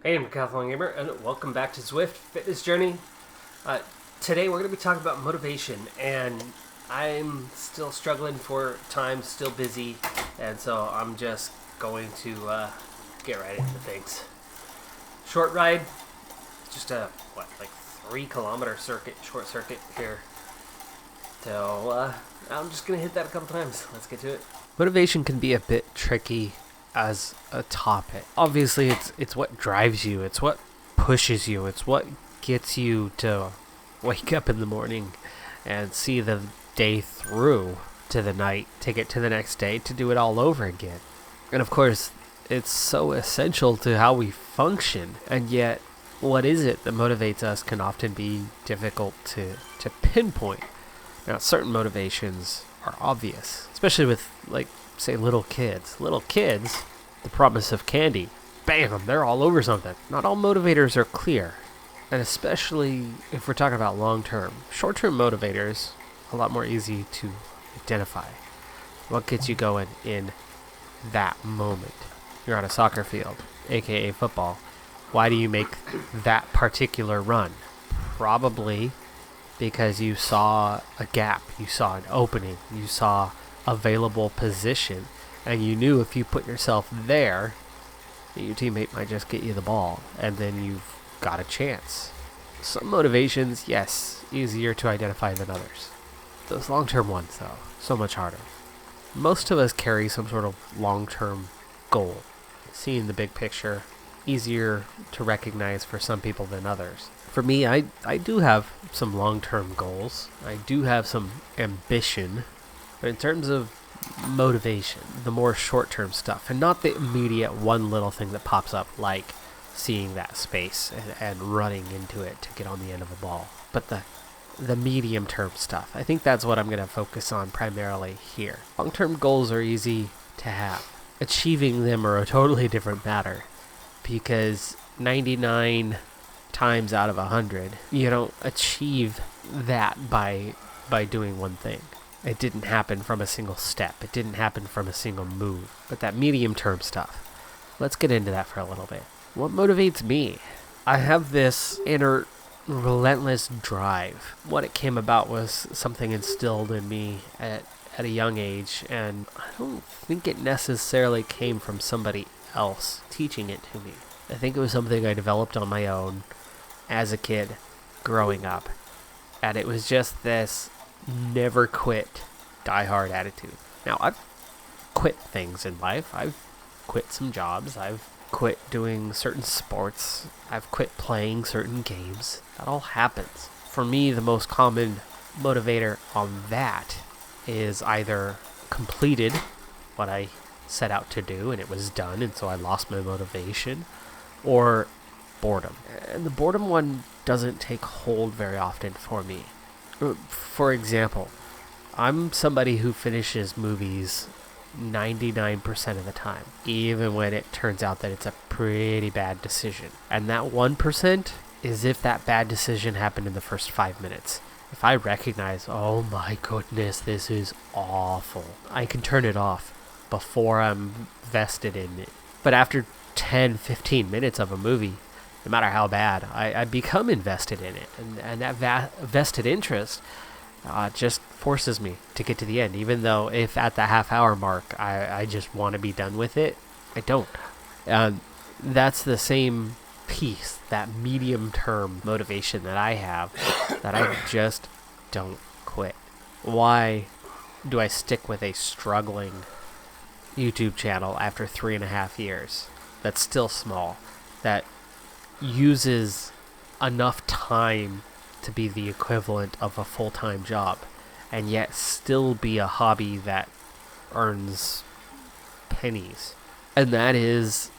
Hey, I'm Decathlon Gamer, and welcome back to Zwift Fitness Journey. Today we're going to be talking about motivation, and I'm still struggling for time, still busy, and so I'm just going to get right into things. Short ride, just a, 3 kilometer short circuit here. So I'm just going to hit that a couple times. Let's get to it. Motivation can be a bit tricky as a topic. Obviously, it's what drives you. It's what pushes you. It's what gets you to wake up in the morning and see the day through to the night, to get to the next day, to do it all over again. And of course, it's so essential to how we function. And yet, what is it that motivates us can often be difficult to pinpoint. Now, certain motivations are obvious, especially with, say, little kids. Little kids, the promise of candy, bam, they're all over something. Not all motivators are clear, and especially if we're talking about long-term. Short-term motivators, a lot more easy to identify. What gets you going in that moment? You're on a soccer field, aka football. Why do you make that particular run? Probably because you saw a gap, you saw an opening, you saw available position, and you knew if you put yourself there, your teammate might just get you the ball, and then you've got a chance. Some motivations, yes, easier to identify than others. Those long-term ones, though, so much harder. Most of us carry some sort of long-term goal. Seeing the big picture, easier to recognize for some people than others. For me, I do have some long-term goals. I do have some ambition. But in terms of motivation, the more short-term stuff, and not the immediate one little thing that pops up, like seeing that space and running into it to get on the end of a ball, but the medium-term stuff. I think that's what I'm going to focus on primarily here. Long-term goals are easy to have. Achieving them are a totally different matter, because 99 times out of 100, you don't achieve that by doing one thing. It didn't happen from a single step. It didn't happen from a single move. But that medium-term stuff, let's get into that for a little bit. What motivates me? I have this inner relentless drive. What it came about was something instilled in me at a young age, and I don't think it necessarily came from somebody else teaching it to me. I think it was something I developed on my own as a kid growing up. And it was just this never quit, die-hard attitude. Now, I've quit things in life. I've quit some jobs. I've quit doing certain sports. I've quit playing certain games. That all happens. For me, the most common motivator on that is either completed what I set out to do and it was done, and so I lost my motivation, or boredom. And the boredom one doesn't take hold very often for me. For example, I'm somebody who finishes movies 99% of the time, even when it turns out that it's a pretty bad decision. And that 1% is if that bad decision happened in the first 5 minutes. If I recognize, oh my goodness, this is awful, I can turn it off before I'm vested in it. But after 10, 15 minutes of a movie, no matter how bad, I become invested in it. And that vested interest just forces me to get to the end. Even though if at the half-hour mark I just want to be done with it, I don't. That's the same piece, that medium-term motivation that I have, that I just don't quit. Why do I stick with a struggling YouTube channel after 3.5 years that's still small, that uses enough time to be the equivalent of a full-time job, and yet still be a hobby that earns pennies? And that is,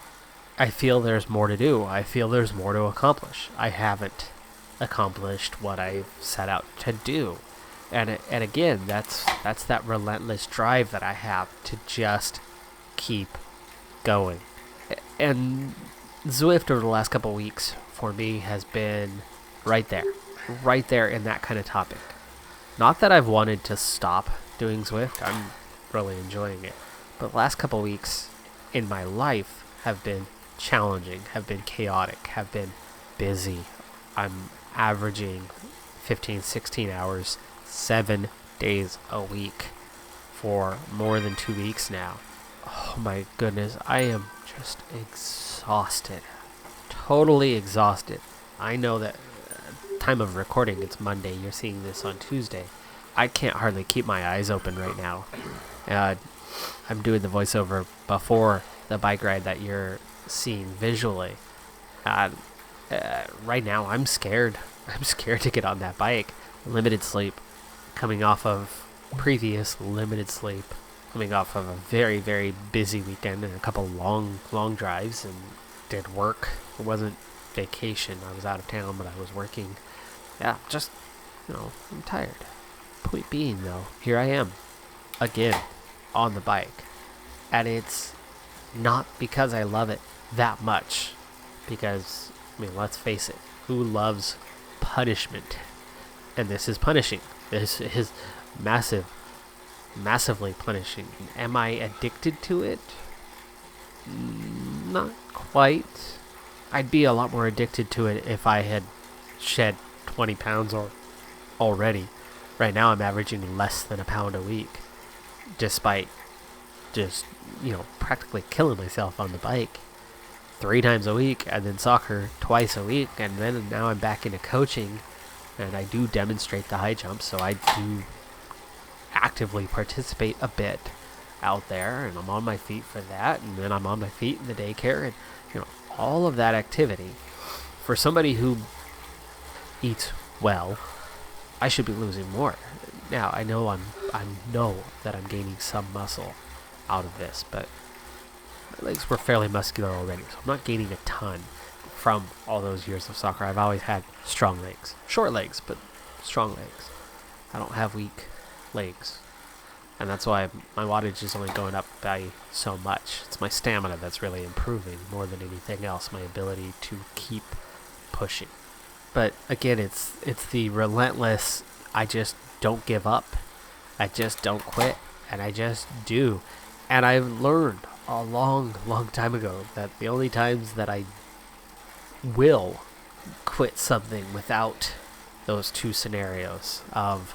I feel there's more to do. I feel there's more to accomplish. I haven't accomplished what I've set out to do. And again, that's that relentless drive that I have to just keep going. And Zwift over the last couple weeks for me has been right there in that kind of topic. Not that I've wanted to stop doing Zwift. I'm really enjoying it. But the last couple weeks in my life have been challenging, have been chaotic, have been busy. I'm averaging 15, 16 hours, 7 days a week for more than 2 weeks now. Oh my goodness, I am just exhausted. Totally exhausted. I know that time of recording, it's Monday. You're seeing this on Tuesday. I can't hardly keep my eyes open right now. I'm doing the voiceover before the bike ride that you're seeing visually. Right now, I'm scared. I'm scared to get on that bike. Limited sleep, coming off of previous limited sleep, coming off of a very, very busy weekend and a couple long drives, and did work. It wasn't vacation. I was out of town, but I was working. Yeah, just, I'm tired. Point being, though, here I am, again, on the bike. And it's not because I love it that much. Because, let's face it, who loves punishment? And this is punishing. This is massively punishing. Am I addicted to it? Not quite. I'd be a lot more addicted to it if I had shed 20 pounds already. Right now I'm averaging less than a pound a week, despite just, practically killing myself on the bike 3 times a week, and then soccer twice a week, and then now I'm back into coaching, and I do demonstrate the high jump, so I do actively participate a bit out there, and I'm on my feet for that, and then I'm on my feet in the daycare, and all of that activity. For somebody who eats well, I should be losing more. Now I know that I'm gaining some muscle out of this, but my legs were fairly muscular already, so I'm not gaining a ton from all those years of soccer. I've always had strong legs, short legs, but strong legs. I don't have weak legs. And that's why my wattage is only going up by so much. It's my stamina that's really improving more than anything else, my ability to keep pushing. But again, it's the relentless, I just don't give up. I just don't quit. And I just do. And I've learned a long time ago that the only times that I will quit something without those two scenarios of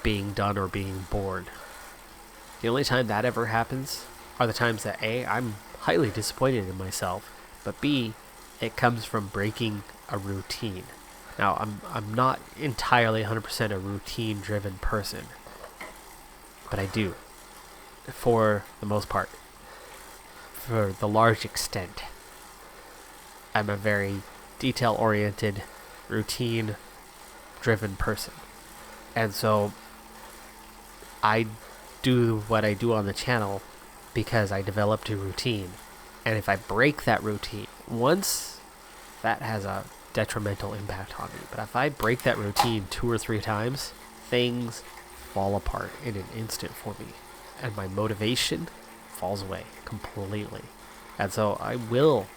being done or being bored, the only time that ever happens are the times that A, I'm highly disappointed in myself, but B, it comes from breaking a routine. Now, I'm not entirely 100% a routine-driven person, but I do, for the most part, for the large extent. I'm a very detail-oriented, routine-driven person, and so I do what I do on the channel because I developed a routine. And if I break that routine once, that has a detrimental impact on me. But if I break that routine 2 or 3 times, things fall apart in an instant for me. And my motivation falls away completely. And so I will,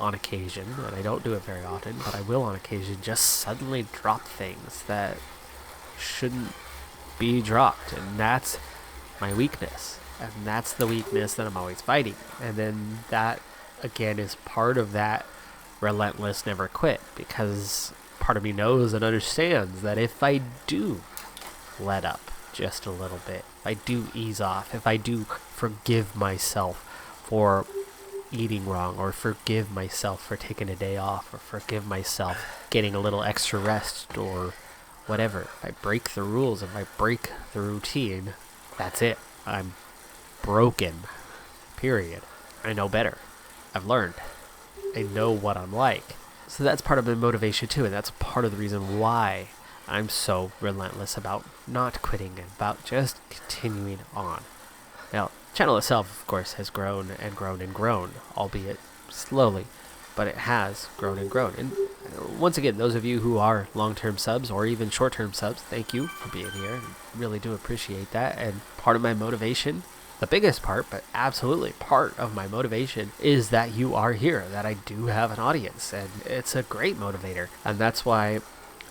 on occasion, and I don't do it very often, but I will on occasion just suddenly drop things that shouldn't be dropped. And that's my weakness, and that's the weakness that I'm always fighting. And then that again is part of that relentless never quit, because part of me knows and understands that if I do let up just a little bit, if I do ease off, if I do forgive myself for eating wrong, or forgive myself for taking a day off, or forgive myself getting a little extra rest, or whatever, if I break the rules, if I break the routine, that's it. I'm broken. Period. I know better. I've learned. I know what I'm like. So that's part of my motivation too, and that's part of the reason why I'm so relentless about not quitting and about just continuing on. Now, the channel itself, of course, has grown and grown and grown, albeit slowly, but it has grown and grown. And once again, those of you who are long-term subs or even short-term subs, thank you for being here. I really do appreciate that. And part of my motivation, the biggest part, but absolutely part of my motivation, is that you are here, that I do have an audience, and it's a great motivator. And that's why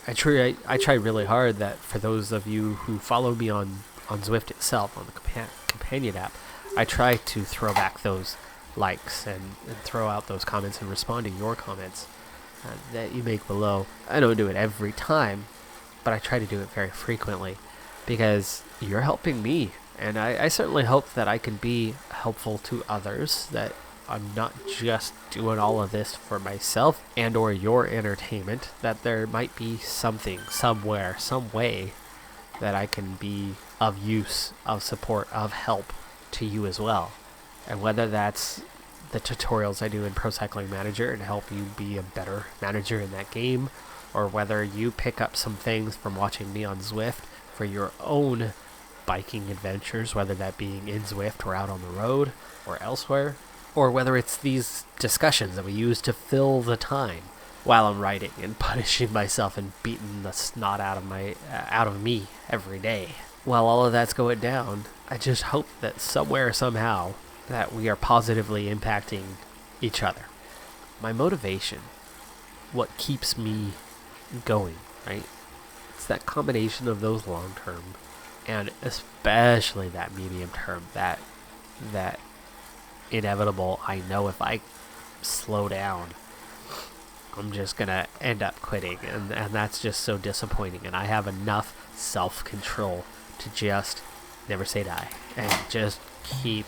I try really hard that for those of you who follow me on Zwift itself, on the companion app, I try to throw back those likes and throw out those comments and respond to your comments that you make below. I don't do it every time, but I try to do it very frequently because you're helping me. And I certainly hope that I can be helpful to others, that I'm not just doing all of this for myself and or your entertainment, that there might be something, somewhere, some way that I can be of use, of support, of help to you as well. And whether that's the tutorials I do in Pro Cycling Manager and help you be a better manager in that game, or whether you pick up some things from watching me on Zwift for your own biking adventures, whether that being in Zwift or out on the road or elsewhere, or whether it's these discussions that we use to fill the time while I'm writing and punishing myself and beating the snot out of me every day. While all of that's going down, I just hope that somewhere, somehow, that we are positively impacting each other. My motivation, what keeps me going, right? It's that combination of those long term and especially that medium term, that inevitable, I know if I slow down, I'm just gonna end up quitting, and that's just so disappointing. And I have enough self-control to just never say die and just keep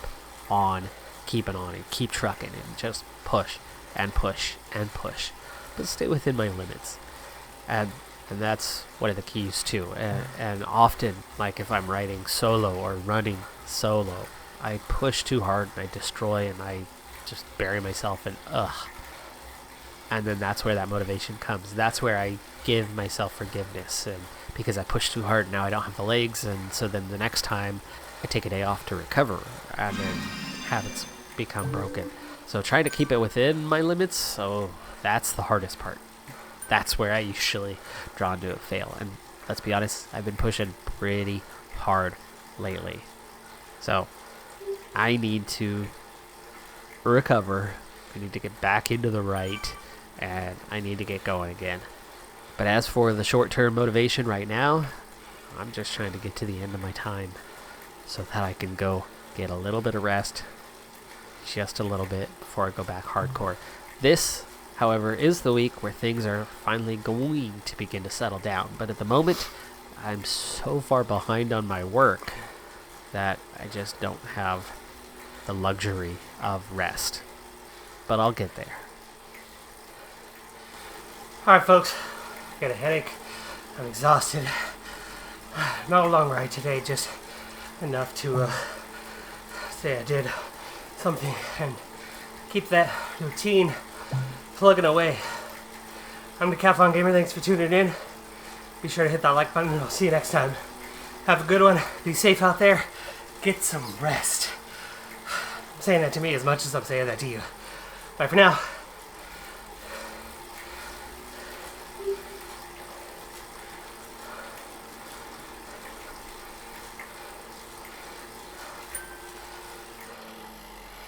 on keeping on and keep trucking and just push and push and push, but stay within my limits. And that's one of the keys too. And often, like if I'm riding solo or running solo, I push too hard and I destroy and I just bury myself in and then that's where that motivation comes. That's where I give myself forgiveness, and because I pushed too hard, now I don't have the legs, and so then the next time I take a day off to recover, and then habits become broken. So trying to keep it within my limits, so that's the hardest part. That's where I usually draw into a fail. And let's be honest, I've been pushing pretty hard lately. So I need to recover. I need to get back into the right, and I need to get going again. But as for the short-term motivation right now, I'm just trying to get to the end of my time so that I can go get a little bit of rest, just a little bit, before I go back hardcore. This, however, is the week where things are finally going to begin to settle down. But at the moment, I'm so far behind on my work that I just don't have the luxury of rest. But I'll get there. Alright folks, I got a headache. I'm exhausted. Not a long ride today, just enough to say I did something and keep that routine plugging away. I'm the Decathlon Gamer, thanks for tuning in. Be sure to hit that like button and I'll see you next time. Have a good one, be safe out there, get some rest. I'm saying that to me as much as I'm saying that to you. Bye for now.